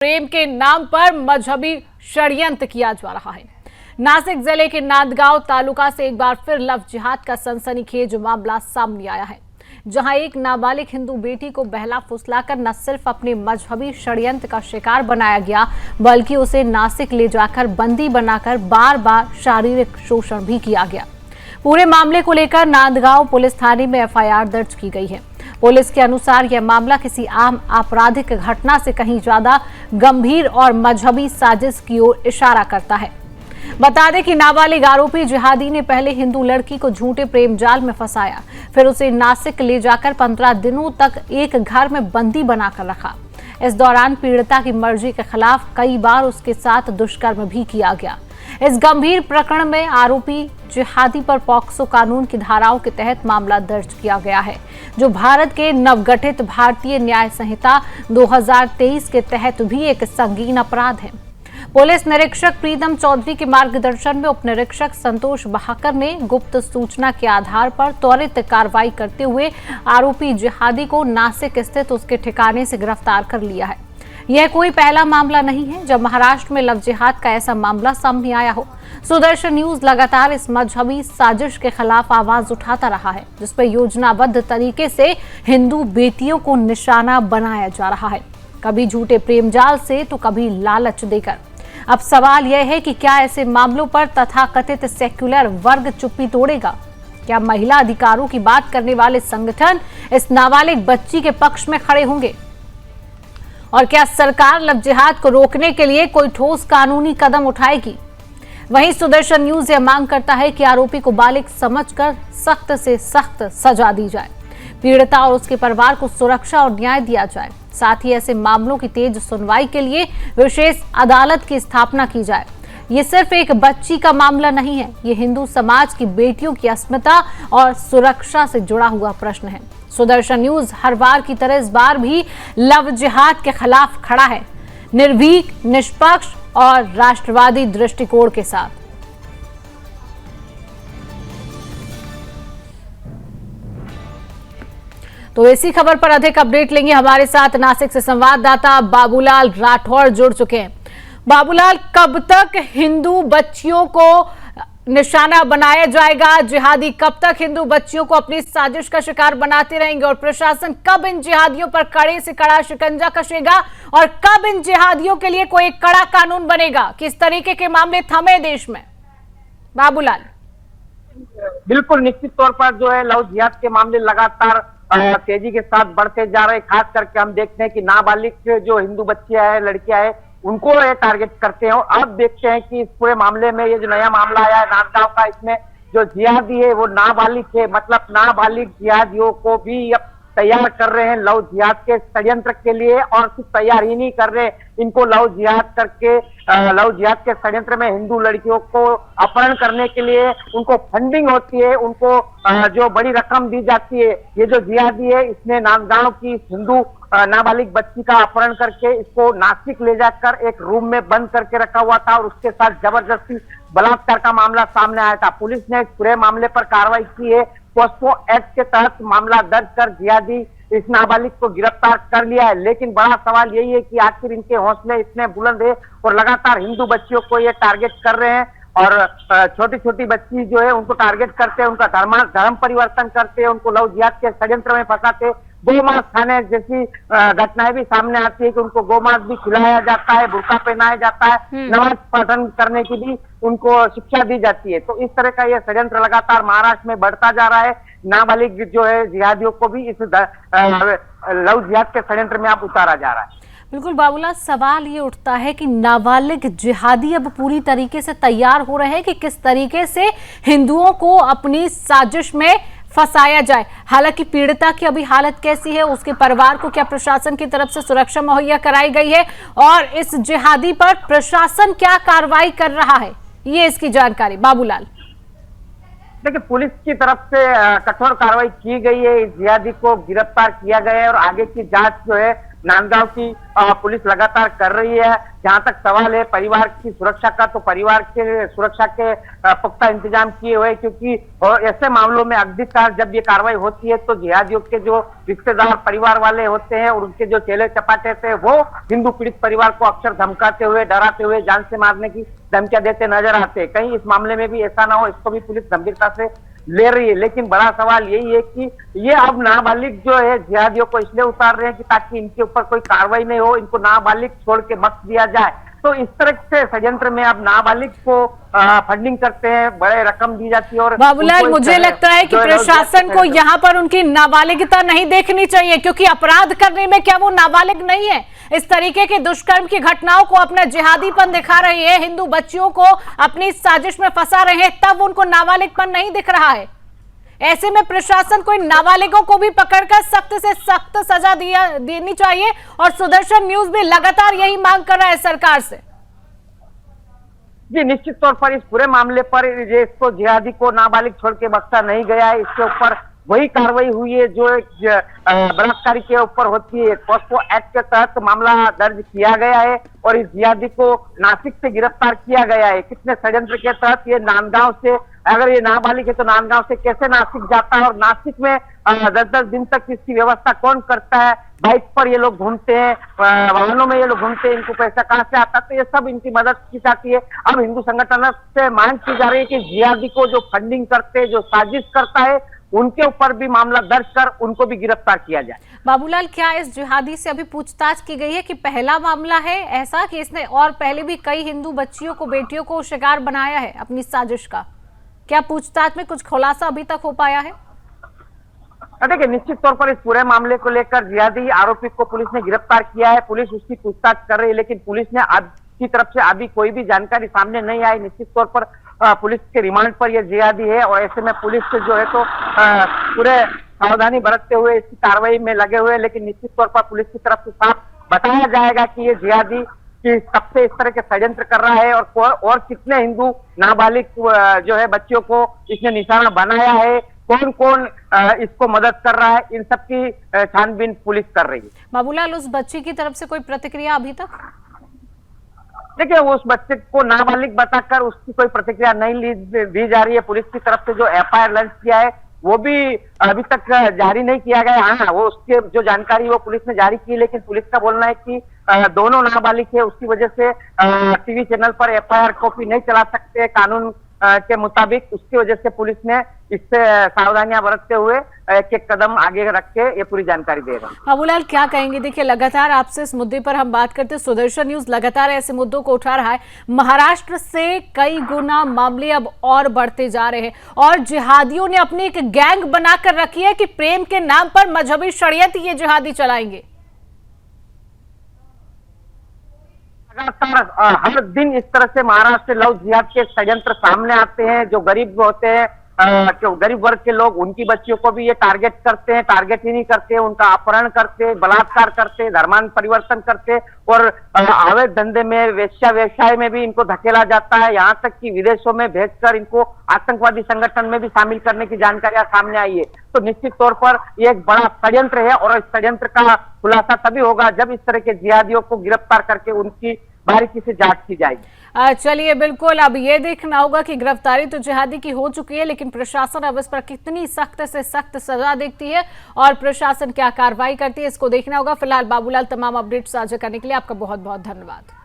प्रेम के नाम पर मजहबी षड्यंत्र किया जा रहा है। नासिक जिले के नांदगांव तालुका से एक बार फिर लव जिहाद का सनसनीखेज मामला सामने आया है, जहां एक नाबालिग हिंदू बेटी को बहला फुसलाकर न सिर्फ अपने मजहबी षड्यंत्र का शिकार बनाया गया, बल्कि उसे नासिक ले जाकर बंदी बनाकर बार बार शारीरिक शोषण भी किया गया। पूरे मामले को लेकर नांदगांव पुलिस थाने में एफआईआर दर्ज की गई है। पुलिस के अनुसार यह मामला किसी आम आपराधिक घटना से कहीं ज्यादा गंभीर और मजहबी साजिश की ओर इशारा करता है। बता दें कि नाबालिग आरोपी जिहादी ने पहले हिंदू लड़की को झूठे प्रेम जाल में फंसाया, फिर उसे नासिक ले जाकर 15 दिनों तक एक घर में बंदी बनाकर रखा। इस दौरान पीड़िता की मर्जी के खिलाफ कई बार उसके साथ दुष्कर्म भी किया गया। इस गंभीर प्रकरण में आरोपी जिहादी पर पॉक्सो कानून की धाराओं के तहत मामला दर्ज किया गया है, जो भारत के नवगठित भारतीय न्याय संहिता 2023 के तहत भी एक संगीन अपराध है। पुलिस निरीक्षक प्रीतम चौधरी के मार्गदर्शन में उप निरीक्षक संतोष बहाकर ने गुप्त सूचना के आधार पर त्वरित कार्रवाई करते हुए आरोपी जिहादी को नासिक स्थित उसके ठिकाने से गिरफ्तार कर लिया है। यह कोई पहला मामला नहीं है जब महाराष्ट्र में लव जिहाद का ऐसा मामला सामने आया हो। सुदर्शन न्यूज लगातार इस मजहबी साजिश के खिलाफ आवाज उठाता रहा है, जिसपर योजनाबद्ध तरीके से हिंदू बेटियों को निशाना बनाया जा रहा है, कभी झूठे प्रेम जाल से तो कभी लालच देकर। अब सवाल यह है कि क्या ऐसे मामलों पर तथाकथित सेक्युलर वर्ग चुप्पी तोड़ेगा? क्या महिला अधिकारों की बात करने वाले संगठन इस नाबालिग बच्ची के पक्ष में खड़े होंगे? और क्या सरकार लव जिहाद को रोकने के लिए कोई ठोस कानूनी कदम उठाएगी? वहीं सुदर्शन न्यूज यह मांग करता है कि आरोपी को बालिग समझकर सख्त से सख्त सजा दी जाए, पीड़िता और उसके परिवार को सुरक्षा और न्याय दिया जाए। साथ ही ऐसे मामलों की तेज सुनवाई के लिए विशेष अदालत की स्थापना की जाए। ये सिर्फ एक बच्ची का मामला नहीं है, ये हिंदू समाज की बेटियों की अस्मिता और सुरक्षा से जुड़ा हुआ प्रश्न है। सुदर्शन न्यूज हर बार की तरह इस बार भी लव जिहाद के खिलाफ खड़ा है, निर्भीक, निष्पक्ष और राष्ट्रवादी दृष्टिकोण के साथ। तो इसी खबर पर अधिक अपडेट लेंगे। हमारे साथ नासिक से संवाददाता बाबूलाल राठौड़ जुड़ चुके हैं। बाबूलाल, कब तक हिंदू बच्चियों को निशाना बनाया जाएगा? जिहादी कब तक हिंदू बच्चियों को अपनी साजिश का शिकार बनाते रहेंगे और प्रशासन कब इन जिहादियों पर कड़े से कड़ा शिकंजा कसेगा और कब इन जिहादियों के लिए कोई कड़ा कानून बनेगा? किस तरीके के मामले थमे देश में? बाबूलाल, बिल्कुल निश्चित तौर पर जो है लव जिहाद के मामले लगातार तेजी के साथ बढ़ते जा रहे हैं। खास करके हम देखते हैं कि नाबालिग जो हिंदू बच्चियां हैं, लड़कियां हैं, उनको ये टारगेट करते हैं। और अब देखते हैं कि इस पूरे मामले में ये जो नया मामला आया है नांदगांव का, इसमें जो जिहादी है वो नाबालिग है, मतलब नाबालिग जिहादियों को भी अब तैयार कर रहे हैं लव जिहाद के षड्यंत्र के लिए। और सिर्फ तैयार ही नहीं कर रहे, इनको लव जिहाद करके लव जिहाद के षड्यंत्र में हिंदू लड़कियों को अपहरण करने के लिए उनको फंडिंग होती है, उनको जो बड़ी रकम दी जाती है। ये जो जिहादी है इसने नांदगांव की हिंदू नाबालिग बच्ची का अपहरण करके इसको नासिक ले जाकर एक रूम में बंद करके रखा हुआ था और उसके साथ जबरदस्ती बलात्कार का मामला सामने आया था। पुलिस ने इस पूरे मामले पर कार्रवाई की है। पॉस्को एक्ट के तहत मामला दर्ज कर जिहादी इस नाबालिग को गिरफ्तार कर लिया है। लेकिन बड़ा सवाल यही है कि आखिर इनके हौसले इतने बुलंद है और लगातार हिंदू बच्चियों को ये टारगेट कर रहे हैं और छोटी छोटी बच्ची जो है उनको टारगेट करते हैं, उनका धर्म परिवर्तन करते हैं, उनको लव जिहाद के षड्यंत्र में फंसाते। गोमांस खाने जैसी घटनाएं भी सामने आती है कि उनको गोमांस भी खिलाया जाता है, बुर्का पहनाया जाता है, नमाज पठन करने की भी उनको शिक्षा दी जाती है। तो इस तरह का यह षड्यंत्र लगातार महाराष्ट्र में बढ़ता जा रहा है। नाबालिग जो है जिहादियों को भी इस लव जिहाद के षड्यंत्र में अब उतारा जा रहा है। बिल्कुल बाबूलाल, सवाल ये उठता है कि नाबालिग जिहादी अब पूरी तरीके से तैयार हो रहे हैं कि किस तरीके से हिंदुओं को अपनी साजिश में फंसाया जाए। हालांकि पीड़िता की अभी हालत कैसी है, उसके परिवार को क्या प्रशासन की तरफ से सुरक्षा मुहैया कराई गई है और इस जिहादी पर प्रशासन क्या कार्रवाई कर रहा है, ये इसकी जानकारी। बाबूलाल, देखिए, पुलिस की तरफ से कठोर कार्रवाई की गई है, इस जिहादी को गिरफ्तार किया गया है और आगे की जांच जो है नांदगांव की पुलिस लगातार कर रही है। जहां तक सवाल है परिवार की सुरक्षा का, तो परिवार के सुरक्षा के पुख्ता इंतजाम किए हुए, क्योंकि ऐसे मामलों में अग्निकार जब ये कार्रवाई होती है तो जिहादियों के जो रिश्तेदार परिवार वाले होते हैं और उनके जो चेले चपाटे थे वो हिंदू पीड़ित परिवार को अक्सर धमकाते हुए, डराते हुए, जान से मारने की धमकियां देते नजर आते हैं। कहीं इस मामले में भी ऐसा ना हो, इसको भी पुलिस गंभीरता से ले रही है। लेकिन बड़ा सवाल यही है कि ये अब नाबालिग जो है जिहादियों को इसलिए उतार रहे हैं कि ताकि इनके ऊपर कोई कार्रवाई नहीं हो, इनको नाबालिग छोड़ के बख्श दिया जाए। तो इस तरह से षड्यंत्र में अब नाबालिग को फंडिंग करते हैं, बड़े रकम दी जाती है। और बाबूलाल, मुझे लगता है कि प्रशासन को यहाँ पर उनकी नाबालिगता नहीं देखनी चाहिए, क्योंकि अपराध करने में क्या वो नाबालिग नहीं है? इस तरीके के दुष्कर्म की घटनाओं को अपना जिहादीपन दिखा रही है, हिंदू बच्चियों को अपनी साजिश में फंसा रहे हैं, तब उनको नाबालिगपन नहीं दिख रहा है। ऐसे में प्रशासन को इन नाबालिगों को भी पकड़कर सख्त से सख्त सजा देनी चाहिए। और सुदर्शन न्यूज भी लगातार यही मांग कर रहा है सरकार से। जी, निश्चित तौर पर इस पूरे मामले पर इसको जिहादी को नाबालिग छोड़ के बख्शा नहीं गया है। इसके ऊपर वही कार्रवाई हुई है जो एक बलात्कारी के ऊपर होती है। पॉस्को एक्ट के तहत मामला दर्ज किया गया है और इस जिहादी को नासिक से गिरफ्तार किया गया है। कितने षड्यंत्र के तहत ये नांदगांव से, अगर ये नाबालिग है तो नांदगांव से कैसे नासिक जाता है और नासिक में 10-10 दिन तक इसकी व्यवस्था कौन करता है? बाइक पर ये लोग घूमते हैं, वाहनों में ये लोग घूमते हैं, इनको पैसा कहां से आता है? तो ये सब इनकी मदद की जाती है। अब हिंदू संगठनों से मांग की जा रही है कि जिहादी को जो फंडिंग करते, जो साजिश करता है, उनके ऊपर भी मामला दर्ज कर उनको भी गिरफ्तार किया जाए। बाबूलाल, क्या इस जिहादी से अभी पूछताछ की गई है कि पहला मामला है ऐसा कि इसने और पहले भी कई हिंदू बच्चियों को, बेटियों को शिकार बनाया है अपनी साजिश का? क्या पूछताछ में कुछ खुलासा अभी तक हो पाया है? देखिए, निश्चित तौर पर इस पूरे मामले को लेकर जिहादी आरोपी को पुलिस ने गिरफ्तार किया है। पुलिस उसकी पूछताछ कर रही है, लेकिन पुलिस ने की तरफ से अभी कोई भी जानकारी सामने नहीं आई। निश्चित तौर पर पुलिस के रिमांड पर यह जिहादी है और ऐसे में पुलिस से जो है तो पूरे सावधानी बरतते हुए इसकी कार्रवाई में लगे हुए। लेकिन निश्चित तौर पर पुलिस की तरफ से साफ बताया जाएगा कि ये जिहादी कि कब से इस तरह के षड्यंत्र कर रहा है और कितने हिंदू नाबालिग जो है बच्चियों को इसने निशाना बनाया है, कौन कौन इसको मदद कर रहा है, इन सब की छानबीन पुलिस कर रही है। बाबूलाल, उस बच्ची की तरफ से कोई प्रतिक्रिया अभी तक? देखिए, उस बच्चे को नाबालिग बताकर उसकी कोई प्रतिक्रिया नहीं दी जा रही है। पुलिस की तरफ से जो एफआईआर लॉन्च किया है वो भी अभी तक जारी नहीं किया गया। हाँ, वो उसके जो जानकारी वो पुलिस ने जारी की, लेकिन पुलिस का बोलना है कि दोनों नाबालिग है, उसकी वजह से टीवी चैनल पर एफआईआर कॉपी नहीं चला सकते कानून के मुताबिक। उसकी वजह से पुलिस ने इससे सावधानियां बरतते हुए एक एक कदम आगे रख के ये पूरी जानकारी दे रहा है। बाबूलाल, क्या कहेंगे? देखिए, लगातार आपसे इस मुद्दे पर हम बात करते हैं, सुदर्शन न्यूज लगातार ऐसे मुद्दों को उठा रहा है। महाराष्ट्र से कई गुना मामले अब और बढ़ते जा रहे हैं और जिहादियों ने अपनी एक गैंग बनाकर रखी है कि प्रेम के नाम पर मजहबी षड्यंत्र ये जिहादी चलाएंगे। लगातार हर दिन इस तरह से महाराष्ट्र लव जिहाद के षड्यंत्र सामने आते हैं। जो गरीब होते हैं, गरीब वर्ग के लोग, उनकी बच्चियों को भी ये टारगेट करते हैं। टारगेट ही नहीं करते, उनका अपहरण करते, बलात्कार करते, धर्मान परिवर्तन करते और अवैध धंधे में, वेश्या व्यवसाय में भी इनको धकेला जाता है। यहाँ तक कि विदेशों में भेजकर इनको आतंकवादी संगठन में भी शामिल करने की जानकारियां सामने आई है। तो निश्चित तौर पर ये एक बड़ा षड्यंत्र है और इस षड्यंत्र का खुलासा तभी होगा जब इस तरह के जिहादियों को गिरफ्तार करके उनकी बारीकी से जांच की जाएगी। चलिए, बिल्कुल, अब ये देखना होगा कि गिरफ्तारी तो जिहादी की हो चुकी है, लेकिन प्रशासन अब इस पर कितनी सख्त से सख्त सजा देखती है और प्रशासन क्या कार्रवाई करती है, इसको देखना होगा। फिलहाल बाबूलाल, तमाम अपडेट साझा करने के लिए आपका बहुत बहुत धन्यवाद।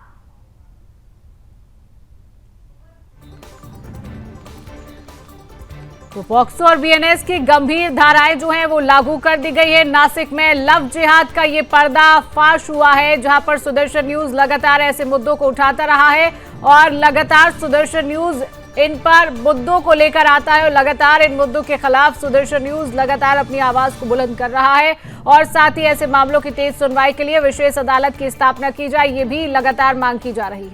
तो पॉक्सो और बीएनएस की गंभीर धाराएं जो हैं वो लागू कर दी गई है। नासिक में लव जिहाद का ये पर्दाफाश हुआ है, जहां पर सुदर्शन न्यूज लगातार ऐसे मुद्दों को उठाता रहा है और लगातार सुदर्शन न्यूज इन पर मुद्दों को लेकर आता है और लगातार इन मुद्दों के खिलाफ सुदर्शन न्यूज लगातार अपनी आवाज को बुलंद कर रहा है और साथ ही ऐसे मामलों की तेज सुनवाई के लिए विशेष अदालत की स्थापना की जाए, ये भी लगातार मांग की जा रही है।